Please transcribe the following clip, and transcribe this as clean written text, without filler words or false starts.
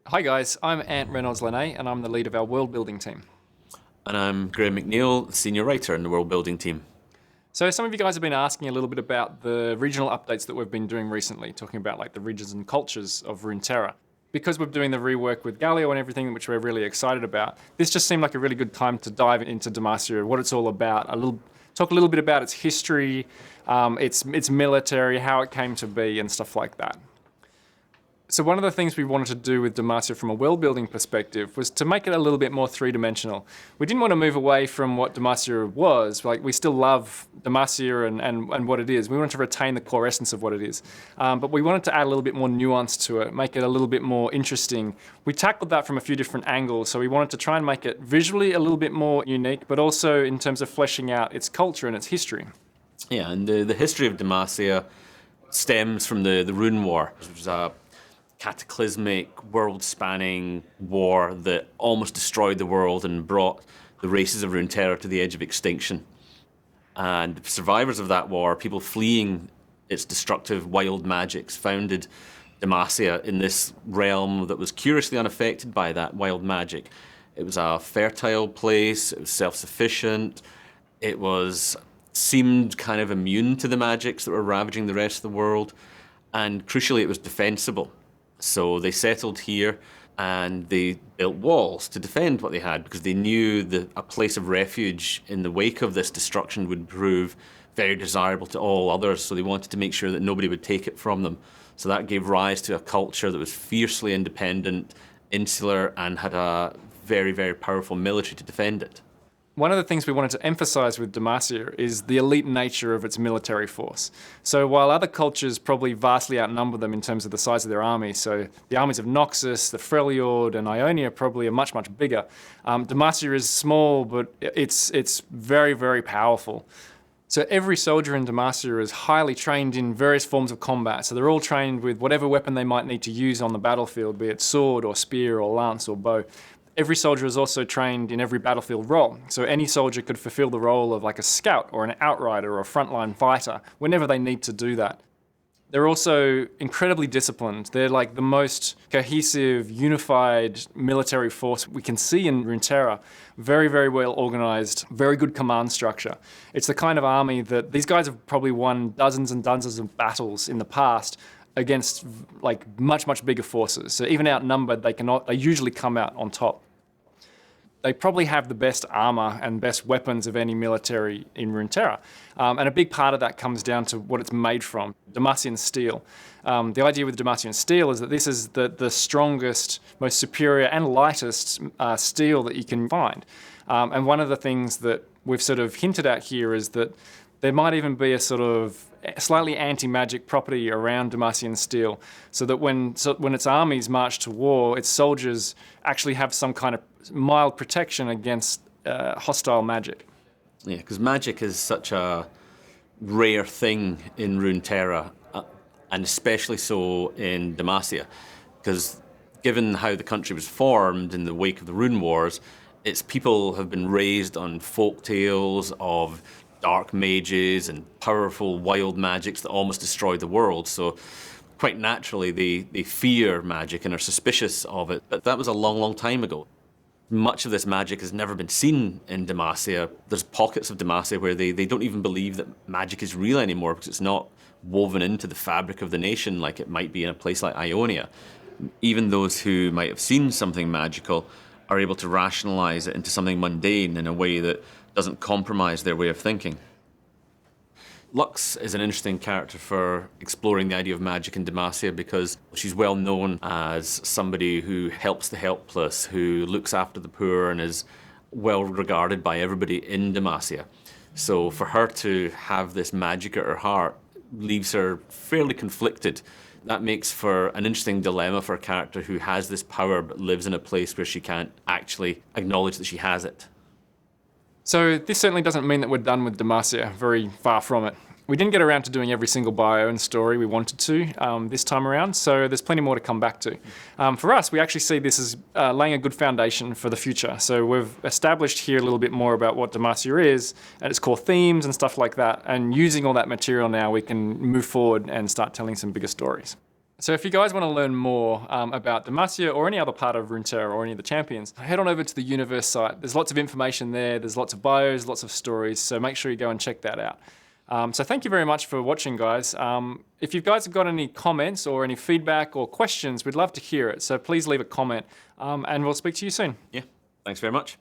Hi guys, I'm Ant Reynolds-Lene and I'm the lead of our world building team. And I'm Graham McNeil, senior writer in the world building team. So some of you guys have been asking a little bit about the regional updates that we've been doing recently, talking about like the regions and cultures of Runeterra. Because we're doing the rework with Galio and everything, which we're really excited about, this just seemed like a really good time to dive into Demacia, what it's all about, talk a little bit about its history, its military, how it came to be and stuff like that. So one of the things we wanted to do with Demacia from a world building perspective was to make it a little bit more three-dimensional. We didn't want to move away from what Demacia was. Like, we still love Demacia and what it is. We wanted to retain the core essence of what it is. But we wanted to add a little bit more nuance to it, make it a little bit more interesting. We tackled that from a few different angles. So we wanted to try and make it visually a little bit more unique, but also in terms of fleshing out its culture and its history. Yeah, and the history of Demacia stems from the Rune War, which was a cataclysmic, world-spanning war that almost destroyed the world and brought the races of Runeterra to the edge of extinction. And the survivors of that war, people fleeing its destructive wild magics, founded Demacia in this realm that was curiously unaffected by that wild magic. It was a fertile place, it was self-sufficient, it seemed kind of immune to the magics that were ravaging the rest of the world, and crucially it was defensible. So they settled here and they built walls to defend what they had because they knew that a place of refuge in the wake of this destruction would prove very desirable to all others. So they wanted to make sure that nobody would take it from them. So that gave rise to a culture that was fiercely independent, insular, and had a very, very powerful military to defend it. One of the things we wanted to emphasize with Demacia is the elite nature of its military force. So while other cultures probably vastly outnumber them in terms of the size of their army, so the armies of Noxus, the Freljord, and Ionia probably are much, much bigger. Demacia is small, but it's very, very powerful. So every soldier in Demacia is highly trained in various forms of combat. So they're all trained with whatever weapon they might need to use on the battlefield, be it sword or spear or lance or bow. Every soldier is also trained in every battlefield role. So any soldier could fulfill the role of like a scout or an outrider or a frontline fighter whenever they need to do that. They're also incredibly disciplined. They're like the most cohesive, unified military force we can see in Runeterra. Very, very well organized, very good command structure. It's the kind of army that these guys have probably won dozens and dozens of battles in the past against like much, much bigger forces. So even outnumbered, they usually come out on top. They probably have the best armor and best weapons of any military in Runeterra. And a big part of that comes down to what it's made from, Demacian steel. The idea with Demacian steel is that this is the strongest, most superior and lightest steel that you can find. And one of the things that we've sort of hinted at here is that there might even be a sort of slightly anti-magic property around Demacian steel, so that when its armies march to war, its soldiers actually have some kind of mild protection against hostile magic. Yeah, because magic is such a rare thing in Runeterra, and especially so in Demacia, because given how the country was formed in the wake of the Rune Wars, its people have been raised on folk tales of dark mages and powerful wild magics that almost destroyed the world. So quite naturally they fear magic and are suspicious of it. But that was a long, long time ago. Much of this magic has never been seen in Demacia. There's pockets of Demacia where they don't even believe that magic is real anymore because it's not woven into the fabric of the nation like it might be in a place like Ionia. Even those who might have seen something magical are able to rationalize it into something mundane in a way that doesn't compromise their way of thinking. Lux is an interesting character for exploring the idea of magic in Demacia because she's well known as somebody who helps the helpless, who looks after the poor and is well regarded by everybody in Demacia. So for her to have this magic at her heart leaves her fairly conflicted. That makes for an interesting dilemma for a character who has this power but lives in a place where she can't actually acknowledge that she has it. So this certainly doesn't mean that we're done with Demacia, very far from it. We didn't get around to doing every single bio and story we wanted to this time around, so there's plenty more to come back to. For us, we actually see this as laying a good foundation for the future. So we've established here a little bit more about what Demacia is and its core themes and stuff like that, and using all that material now we can move forward and start telling some bigger stories. So if you guys want to learn more about Demacia or any other part of Runeterra or any of the champions, head on over to the Univers site. There's lots of information there. There's lots of bios, lots of stories. So make sure you go and check that out. So thank you very much for watching, guys. If you guys have got any comments or any feedback or questions, we'd love to hear it. So please leave a comment and we'll speak to you soon. Yeah, thanks very much.